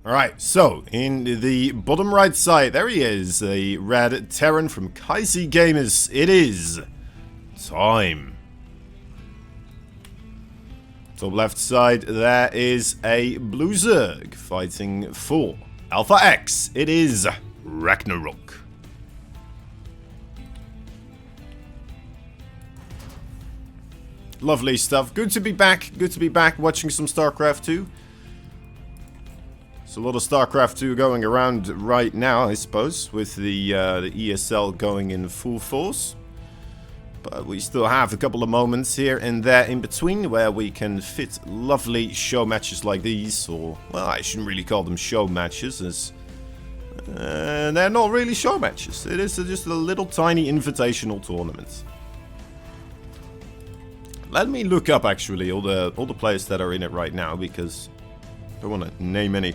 Alright, so in the bottom right side, there he is, a red Terran from Kaisi Gamers. It is time. Top left side, there is a blue Zerg fighting for Alpha X. It is RAGNAROK. Lovely stuff. Good to be back. Good to be back watching some StarCraft 2. There's a lot of StarCraft 2 going around right now, I suppose, with the ESL going in full force. But we still have a couple of moments here and there in between where we can fit lovely show matches like these. Or, well, I shouldn't really call them show matches, as they're not really show matches. It is just a little tiny invitational tournament. Let me look up, actually, all the players that are in it right now, because I don't want to name any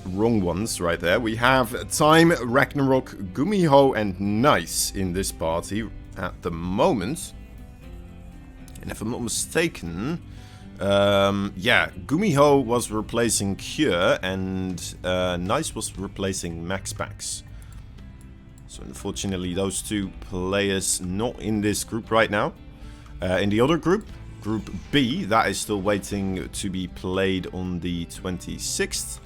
wrong ones right there. We have Time, RAGNAROK, Gumiho, and Nice in this party at the moment. And if I'm not mistaken, yeah, Gumiho was replacing Cure, and Nice was replacing MaxPax. So unfortunately, those two players not in this group right now. In the other group, Group B, that is still waiting to be played on the 26th.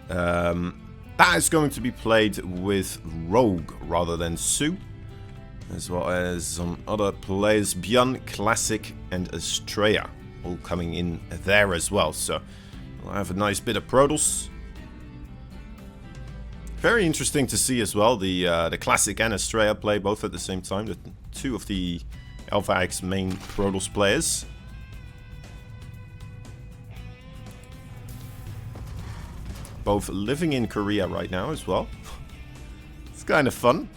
That is going to be played with Rogue rather than Sue, as well as some other players, Björn, Classic, and Astrea, all coming in there as well. So we'll have a nice bit of Protoss. Very interesting to see as well the Classic and Astrea play both at the same time. The two of the Alpha X main Protoss players. Both living in Korea right now as well. It's kind of fun.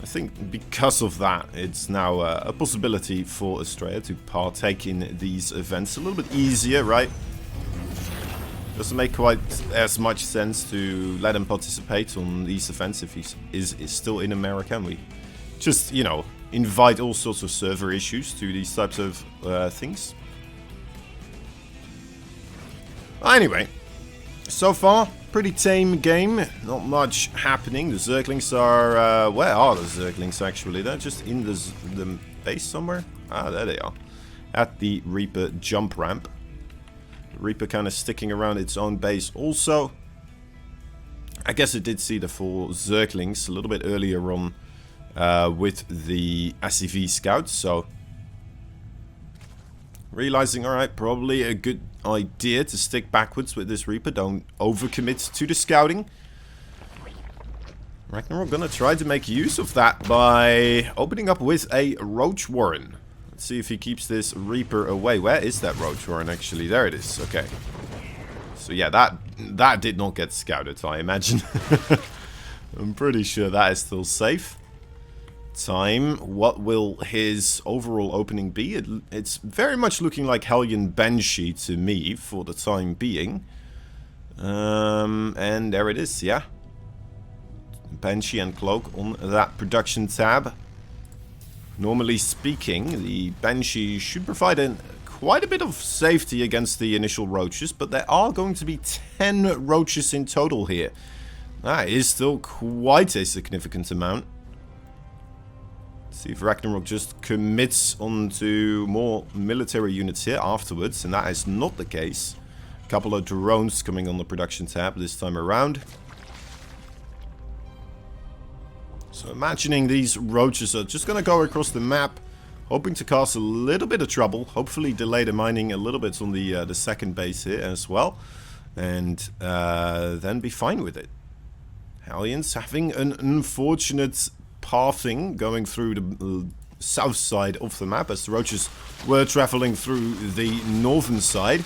I think because of that, it's now a possibility for Astrea to partake in these events a little bit easier, right? Doesn't make quite as much sense to let him participate on these events if he is still in America, and we just, you know, invite all sorts of server issues to these types of things. Anyway, so far, pretty tame game, not much happening. The Zerglings are, where are the Zerglings actually? They're just in the base somewhere? Ah, there they are. At the Reaper jump ramp. Reaper kind of sticking around its own base also. I guess it did see the 4 Zerglings a little bit earlier on with the SCV scouts, so realizing, alright, probably a good idea to stick backwards with this Reaper. Don't overcommit to the scouting. RAGNAROK gonna try to make use of that by opening up with a Roach Warren. Let's see if he keeps this Reaper away. Where is that Roach Warren actually? There it is. Okay. So yeah, that did not get scouted, I imagine. I'm pretty sure that is still safe. Time. What will his overall opening be? It's very much looking like Hellion Banshee to me for the time being. And there it is, yeah. Banshee and Cloak on that production tab. Normally speaking, the Banshee should provide quite a bit of safety against the initial roaches, but there are going to be 10 roaches in total here. That is still quite a significant amount. Let's see if RAGNAROK just commits onto more military units here afterwards, and that is not the case. A couple of drones coming on the production tab this time around. So imagining these roaches are just going to go across the map, hoping to cause a little bit of trouble, hopefully delay the mining a little bit on the second base here as well, and then be fine with it. Hellions having an unfortunate pathing going through the south side of the map as the roaches were traveling through the northern side.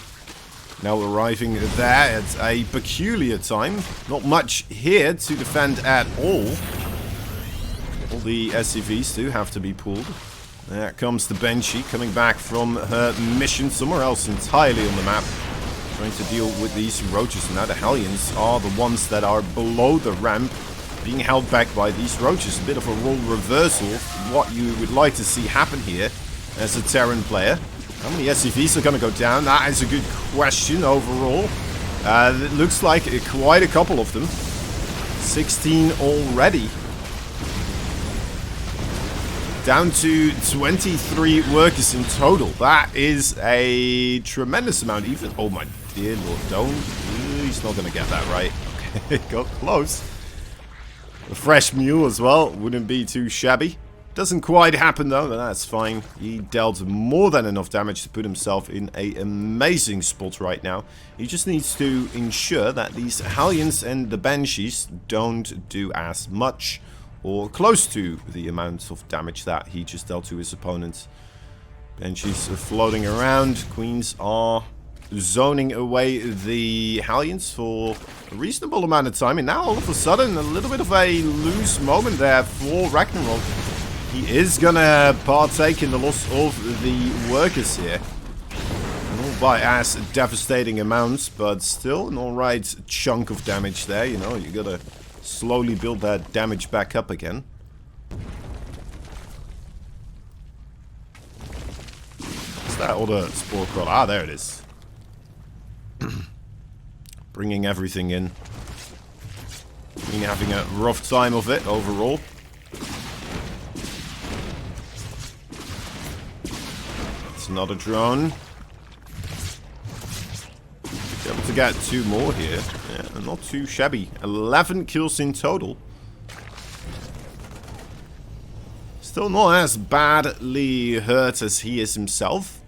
Now arriving there at a peculiar time. Not much here to defend at all. All the SCVs do have to be pulled. There comes the Banshee coming back from her mission somewhere else entirely on the map. Trying to deal with these roaches. And now the Hellions are the ones that are below the ramp, being held back by these roaches. A bit of a role reversal of what you would like to see happen here as a Terran player. How many SCVs are going to go down? That is a good question overall. It looks like quite a couple of them. 16 already. Down to 23 workers in total. That is a tremendous amount. Even, oh my dear lord, don't. He's not going to get that right. Okay, got close. A fresh mule as well. Wouldn't be too shabby. Doesn't quite happen though, but that's fine. He dealt more than enough damage to put himself in an amazing spot right now. He just needs to ensure that these Hellions and the Banshees don't do as much or close to the amount of damage that he just dealt to his opponent. Banshees are floating around. Queens are zoning away the Hellions for a reasonable amount of time. And now all of a sudden, a little bit of a loose moment there for Ragnarok. He is gonna partake in the loss of the workers here. Not by as devastating amounts, but still an alright chunk of damage there. You know, you gotta slowly build that damage back up again. What's that other spore crawler? Ah, there it is. Bringing everything in. Having a rough time of it overall. Another drone. Be able to get 2 more here. Yeah, not too shabby. 11 kills in total. Still not as badly hurt as he is himself.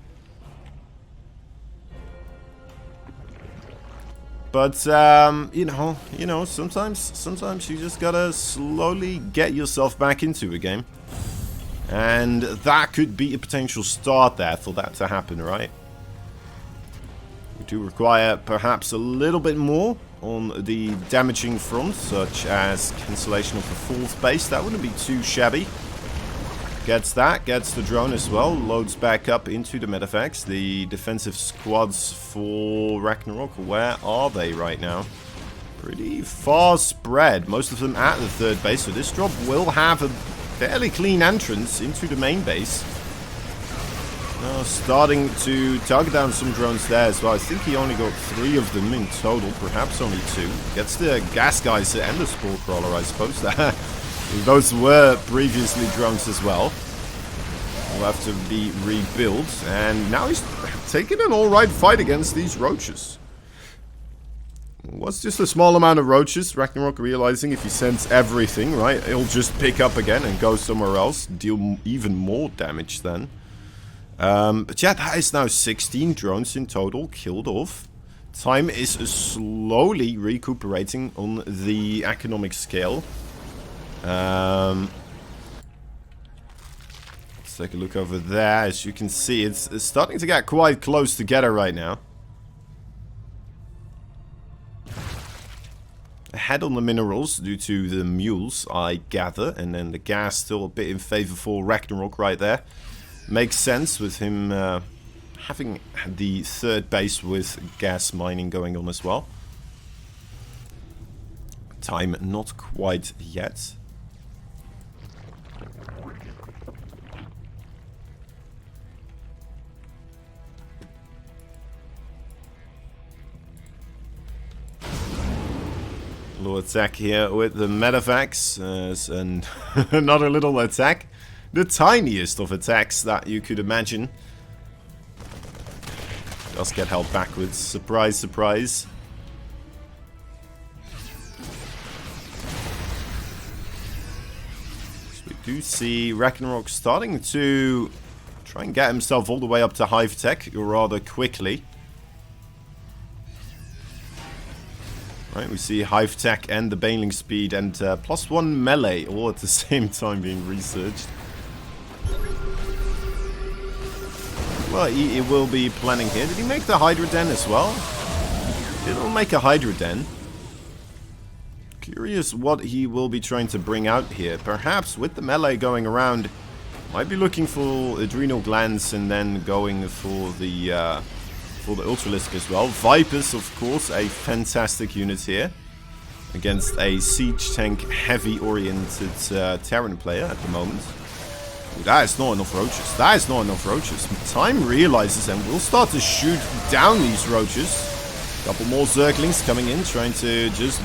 But you know, sometimes you just gotta slowly get yourself back into a game. And that could be a potential start there for that to happen, right? We do require perhaps a little bit more on the damaging front, such as cancellation of the 4th base. That wouldn't be too shabby. Gets that, gets the drone as well, loads back up into the medevacs. The defensive squads for Ragnarok, where are they right now? Pretty far spread, most of them at the 3rd base, so this drop will have a fairly clean entrance into the main base. Now starting to target down some drones there as well. I think he only got 3 of them in total, perhaps only 2. Gets the gas geyser and the spore crawler, I suppose. Those were previously drones as well. Will have to be rebuilt. And now he's taking an alright fight against these roaches. Was just a small amount of roaches. Ragnarok realizing if he sends everything, right, it'll just pick up again and go somewhere else. Deal even more damage then. But yeah, that is now 16 drones in total killed off. Time is slowly recuperating on the economic scale. Let's take a look over there. As you can see, it's starting to get quite close together right now. Ahead on the minerals due to the mules, I gather. And then the gas still a bit in favor for Ragnarok right there. Makes sense with him having the 3rd base with gas mining going on as well. Time not quite yet. Little attack here with the medevacs, and another little attack. The tiniest of attacks that you could imagine. Does get held backwards. Surprise, surprise. So we do see Ragnarok starting to try and get himself all the way up to Hive Tech rather quickly. Right, we see Hive Tech and the Baneling Speed and +1 melee all at the same time being researched. Well, he will be planning here. Did he make the Hydra Den as well? He'll make a Hydra Den. Curious what he will be trying to bring out here. Perhaps with the melee going around, might be looking for adrenal glands and then going for the Ultralisk as well. Vipers, of course, a fantastic unit here against a siege tank heavy oriented Terran player at the moment. Ooh, that is not enough roaches. That is not enough roaches. Time realizes and will start to shoot down these roaches. Couple more Zerglings coming in, trying to just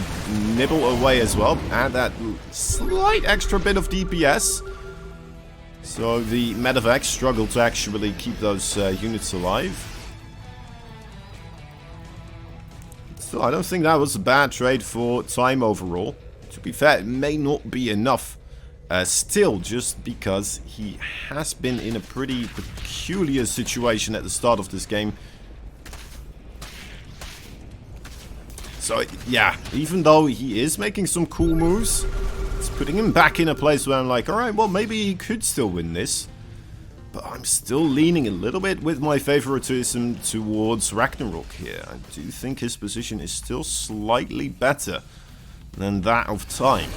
nibble away as well. Add that slight extra bit of DPS. So the medevacs struggle to actually keep those units alive. Still, I don't think that was a bad trade for time overall. To be fair, it may not be enough. Still, just because he has been in a pretty peculiar situation at the start of this game. So, yeah, even though he is making some cool moves, it's putting him back in a place where I'm like, alright, well, maybe he could still win this. But I'm still leaning a little bit with my favoritism towards Ragnarok here. I do think his position is still slightly better than that of Time.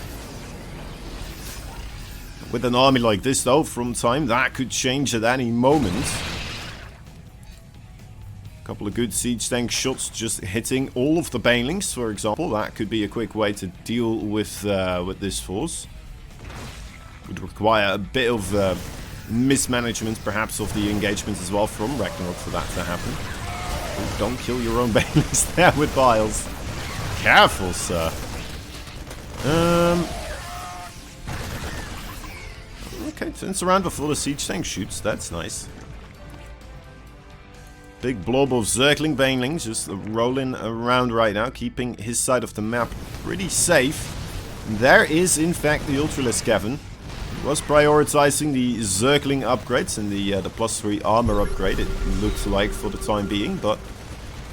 With an army like this, though, from Time, that could change at any moment. Couple of good siege tank shots just hitting all of the banelings, for example. That could be a quick way to deal with this force. Would require a bit of mismanagement, perhaps, of the engagement as well from Ragnarok for that to happen. Oh, don't kill your own banelings there with vials. Careful, sir. Okay, turns around before the siege tank shoots. That's nice. Big blob of Zergling banelings just rolling around right now, keeping his side of the map pretty safe. There is, in fact, the Ultralisk Cavern. He was prioritizing the Zergling upgrades and the +3 armor upgrade, it looks like, for the time being, but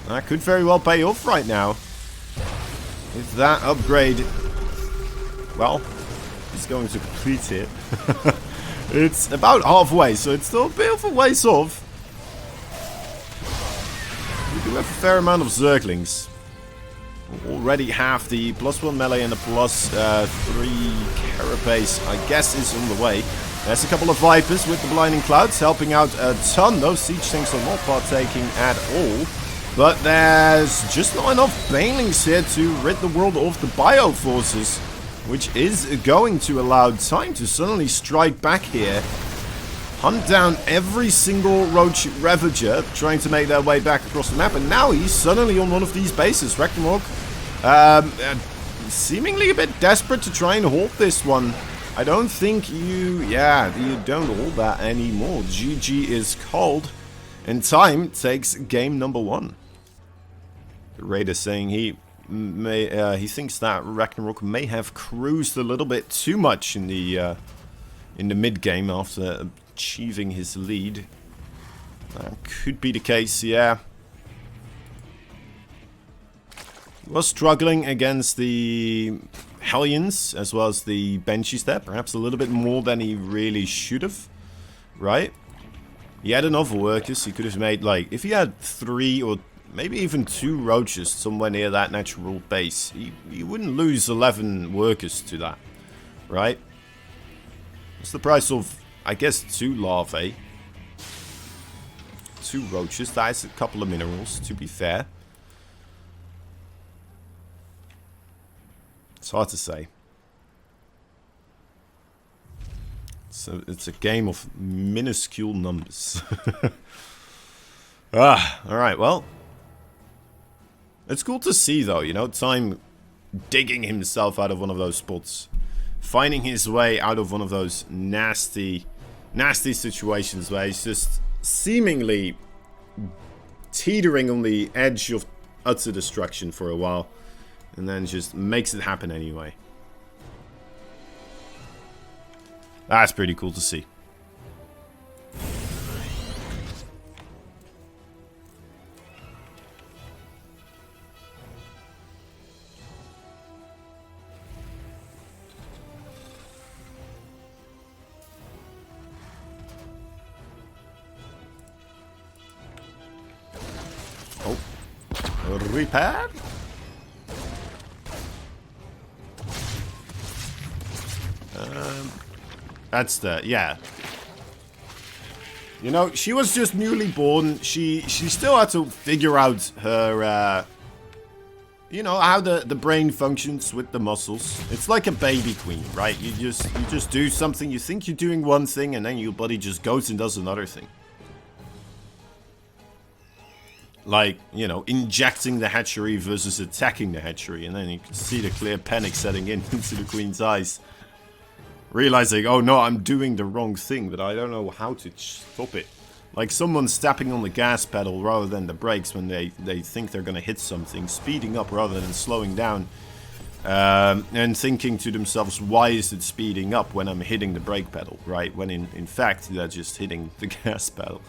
that could very well pay off right now. If that upgrade, well, he's going to complete it. It's about halfway, so it's still a bit of a ways off. We do have a fair amount of Zerglings. We already have the +1 melee and the +3 carapace, I guess, is on the way. There's a couple of Vipers with the Blinding Clouds helping out a ton. Those siege tanks are not partaking at all. But there's just not enough banelings here to rid the world of the bio forces, which is going to allow Time to suddenly strike back here. Hunt down every single Roach Ravager, trying to make their way back across the map, and now he's suddenly on one of these bases. Ragnarok, seemingly a bit desperate to try and hold this one. I don't think you don't hold that anymore. GG is called, and Time takes game number 1. The Raider saying he thinks that Ragnarok may have cruised a little bit too much in the mid game after achieving his lead. That could be the case, yeah. He was struggling against the Hellions as well as the Banshees there, perhaps a little bit more than he really should have, right? He had enough workers. He could have made, like, if he had 3 or maybe even 2 Roaches somewhere near that natural base, he wouldn't lose 11 workers to that, right? It's the price of, I guess, 2 larvae. 2 Roaches. That is a couple of minerals, to be fair. It's hard to say. So it's a game of minuscule numbers. Alright, well. It's cool to see, though, you know, Time digging himself out of one of those spots. Finding his way out of one of those nasty situations where he's just seemingly teetering on the edge of utter destruction for a while. And then just makes it happen anyway. That's pretty cool to see. Oh, repair. That's the, yeah. You know, she was just newly born. She still had to figure out her You know how the brain functions with the muscles. It's like a baby queen, right? You just do something, you think you're doing one thing, and then your body just goes and does another thing. Like, you know, injecting the hatchery versus attacking the hatchery, and then you can see the clear panic setting in into the queen's eyes. Realizing, oh no, I'm doing the wrong thing, but I don't know how to stop it. Like someone stepping on the gas pedal rather than the brakes when they think they're going to hit something. Speeding up rather than slowing down. And thinking to themselves, why is it speeding up when I'm hitting the brake pedal, right? When in fact, they're just hitting the gas pedal.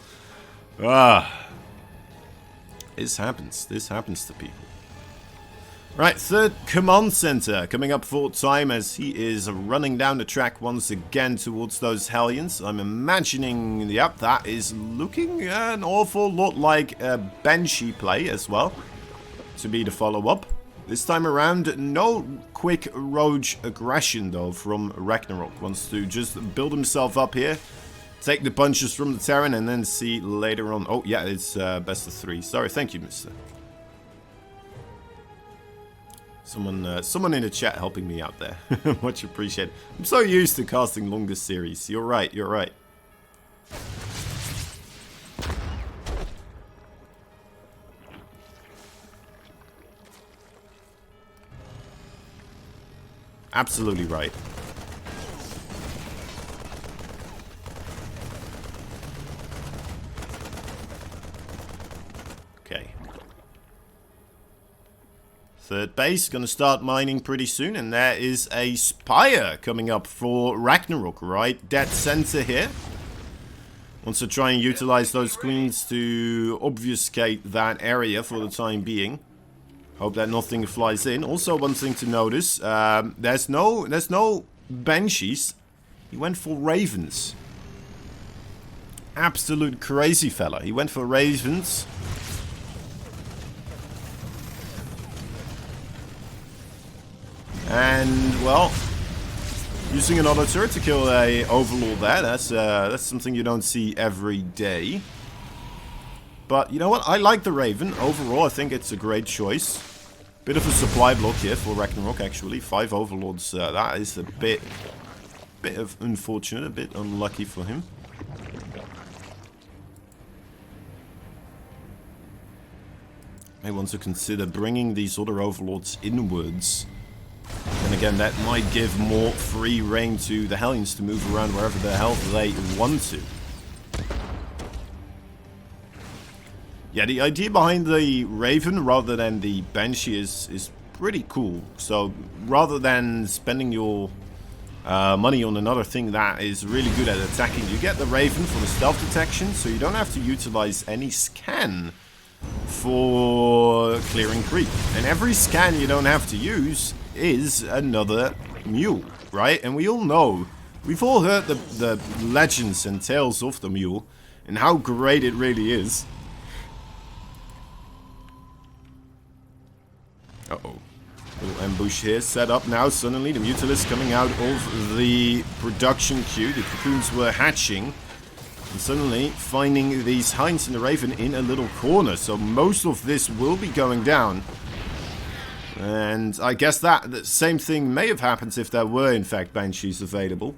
This happens. This happens to people. Right, third command center coming up for time as he is running down the track once again towards those Hellions. I'm imagining, yep, that is looking an awful lot like a Banshee play as well, to be the follow-up. This time around, no quick rogue aggression though from RAGNAROK. Wants to just build himself up here, take the punches from the Terran, and then see later on. Oh yeah, it's best of 3. Sorry, thank you, mister. Someone in the chat helping me out there. Much appreciated. I'm so used to casting longer series. You're right, you're right. Absolutely right. Okay. Third base, gonna start mining pretty soon, and there is a Spire coming up for RAGNAROK, right? Dead center here. Wants to try and utilize those queens to obfuscate that area for the time being. Hope that nothing flies in. Also, one thing to notice, there's no Banshees. He went for Ravens. Absolute crazy fella. He went for Ravens. And, well, using another turret to kill a Overlord there, that's something you don't see every day. But, you know what, I like the Raven. Overall, I think it's a great choice. Bit of a supply block here for RAGNAROK, actually. 5 Overlords, that is a bit of unfortunate, a bit unlucky for him. May want to consider bringing these other Overlords inwards. And again, that might give more free reign to the Hellions to move around wherever the hell they want to. Yeah, the idea behind the Raven rather than the Banshee is pretty cool. So rather than spending your money on another thing that is really good at attacking, you get the Raven for the stealth detection, so you don't have to utilize any scan for clearing creep. And every scan you don't have to use is another mule, right? And we all know, we've all heard the legends and tales of the mule and how great it really is. Uh-oh. Little ambush here set up now. Suddenly the Mutalisk coming out of the production queue. The cocoons were hatching. And suddenly finding these Hinds and the Raven in a little corner. So most of this will be going down. And I guess that the same thing may have happened if there were in fact Banshees available.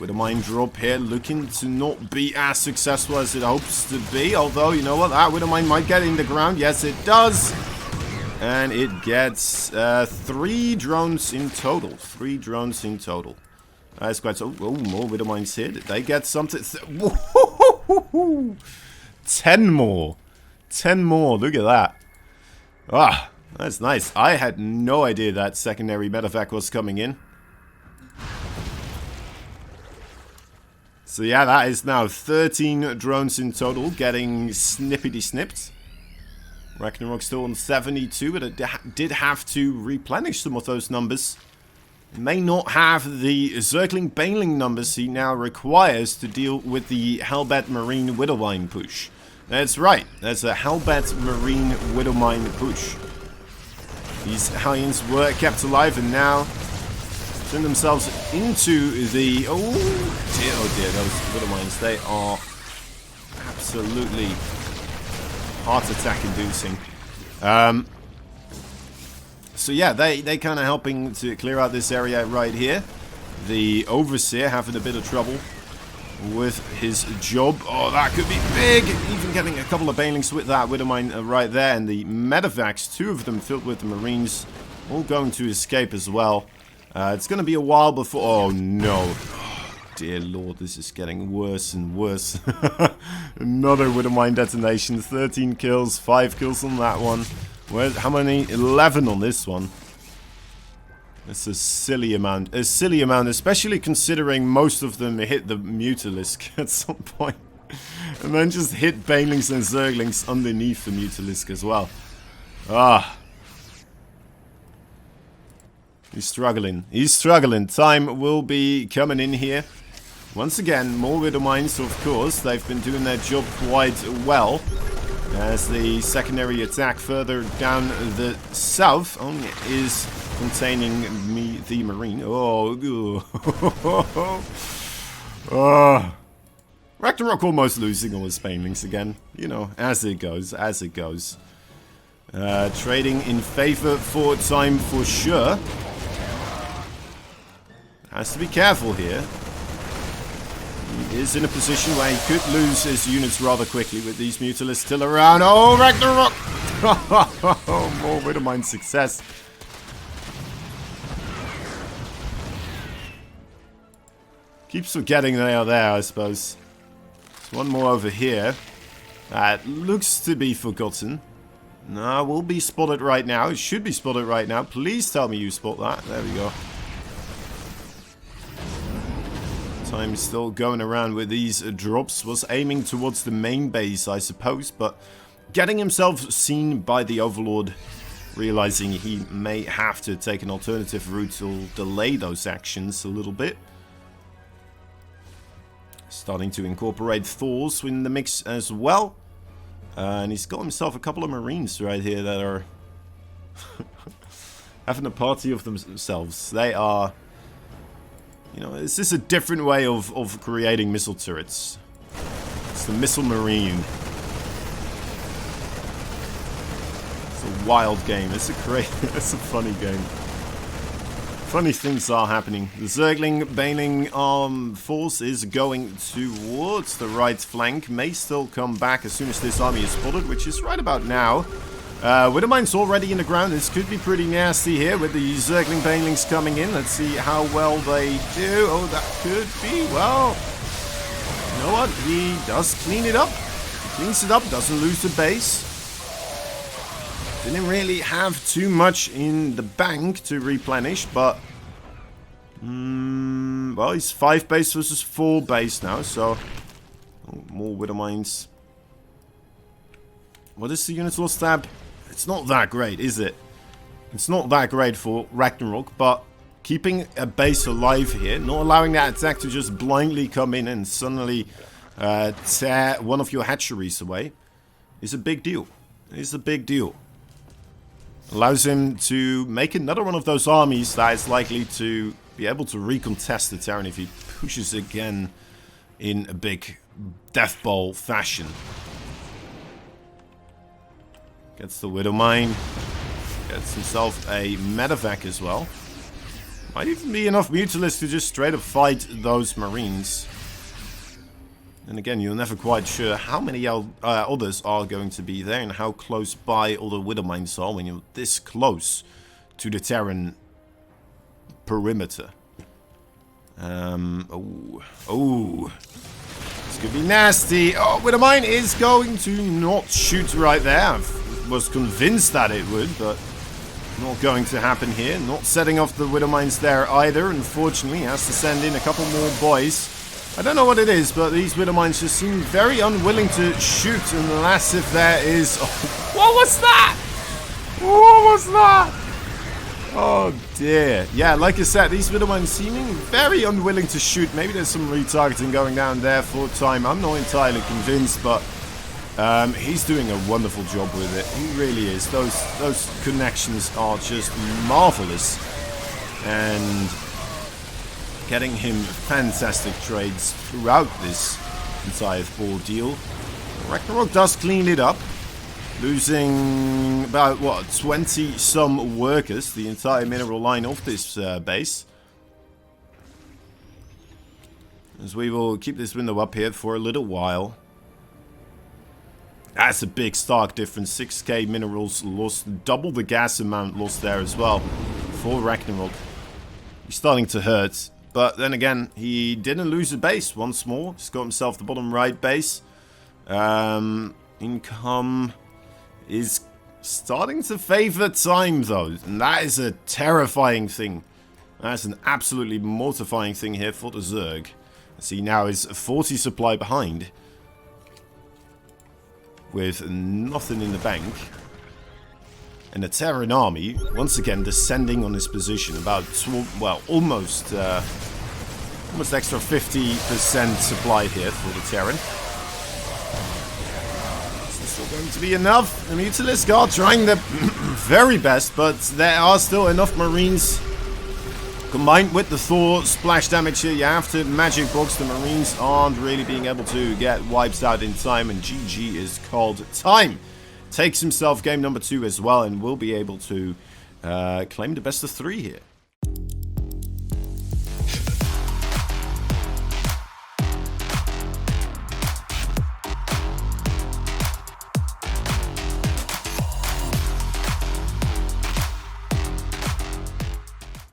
With a mine drop here, looking to not be as successful as it hopes to be. Although, you know what, that Widow Mine might get in the ground. Yes, it does. And it gets 3 drones in total. 3 drones in total. That's quite so. Oh, more Widow Mines here. Did they get something? 10 more. 10 more. Look at that. Ah, that's nice. I had no idea that secondary medevac was coming in. So yeah, that is now 13 drones in total, getting snippety-snipped. RAGNAROK still on 72, but it did have to replenish some of those numbers. It may not have the circling Baneling numbers he now requires to deal with the Hellbat Marine Widowmine push. That's right, that's a Hellbat Marine Widowmine push. These Hellions were kept alive and now turn themselves into the... Oh dear, those Widowmines, they are absolutely heart attack inducing. So yeah, they kind of helping to clear out this area right here. The Overseer having a bit of trouble with his job. Oh, that could be big! Even getting a couple of banelings with that Widowmine right there. And the medevacs, 2 of them filled with the Marines, all going to escape as well. It's going to be a while before... Oh, no. Oh, dear Lord, this is getting worse and worse. Another Widowmine detonation. 13 kills, 5 kills on that one. How many? 11 on this one. It's a silly amount. A silly amount, especially considering most of them hit the Mutalisk at some point. And then just hit Banelings and Zerglings underneath the Mutalisk as well. Ah. He's struggling. He's struggling. Time will be coming in here. Once again, more Widowmines, of course. They've been doing their job quite well. As the secondary attack further down the south is containing the Marine. Oh, oh. Ragnarok almost losing all his Banelings again. You know, as it goes, as it goes. Trading in favor for time for sure. Has to be careful here. He is in a position where he could lose his units rather quickly with these Mutalisks still around. Oh, Ragnarok! More Widowmine success. Keeps forgetting they are there, I suppose. There's one more over here. That looks to be forgotten. No, will be spotted right now. It should be spotted right now. Please tell me you spot that. There we go. Time still going around with these drops. Was aiming towards the main base, I suppose, but getting himself seen by the Overlord, realizing he may have to take an alternative route to delay those actions a little bit. Starting to incorporate Thors in the mix as well. And he's got himself a couple of Marines right here that are having a party of themselves. They are... You know, this is a different way of creating missile turrets. It's the Missile Marine. It's a wild game. It's a funny game. Funny things are happening. The Zergling Baneling force is going towards the right flank. May still come back as soon as this army is spotted, which is right about now. Widowmine's already in the ground. This could be pretty nasty here with the Zergling Banelings coming in. Let's see how well they do. Oh, that could be, well... You know what? He does clean it up. He cleans it up, doesn't lose the base. Didn't really have too much in the bank to replenish, but... well, he's 5 base versus 4 base now, so... Oh, more Widowmines. What is the unit loss tab? It's not that great, is it? It's not that great for Ragnarok, but keeping a base alive here, not allowing that attack to just blindly come in and suddenly tear one of your hatcheries away, is a big deal. It's a big deal. Allows him to make another one of those armies that is likely to be able to recontest the Terran if he pushes again in a big death ball fashion. Gets the Widowmine. Gets himself a medevac as well. Might even be enough Mutalisks to just straight up fight those Marines. And again, you're never quite sure how many others are going to be there and how close by all the Widowmines are when you're this close to the Terran perimeter. Oh. This could be nasty. Oh, Widowmine is going to not shoot right there. I was convinced that it would, but not going to happen here. Not setting off the Widowmines there either. Unfortunately, has to send in a couple more boys. I don't know what it is, but these Widowmines just seem very unwilling to shoot unless if there is... Oh, what was that? What was that? Oh dear. Yeah, like I said, these Widowmines seeming very unwilling to shoot. Maybe there's some retargeting going down there for time. I'm not entirely convinced, but he's doing a wonderful job with it. He really is. Those connections are just marvelous. And getting him fantastic trades throughout this entire ordeal. Ragnarok does clean it up. Losing about, what, 20-some workers, the entire mineral line of this base. As we will keep this window up here for a little while. That's a big stark difference. 6k minerals lost, double the gas amount lost there as well for Ragnarok. He's starting to hurt. But then again, he didn't lose a base once more. He's got himself the bottom right base. Income is starting to favor time though. And that is a terrifying thing. That's an absolutely mortifying thing here for the Zerg. As he now is 40 supply behind. With nothing in the bank. And the Terran army, once again, descending on his position. About, well, almost extra 50% supply here for the Terran. Is this still going to be enough? The Mutalisk are trying their very best, but there are still enough Marines. Combined with the Thor splash damage here, you have to magic box. The Marines aren't really being able to get wipes out in time, and GG is called. Time takes himself game number 2 as well, and will be able to claim the best of 3 here.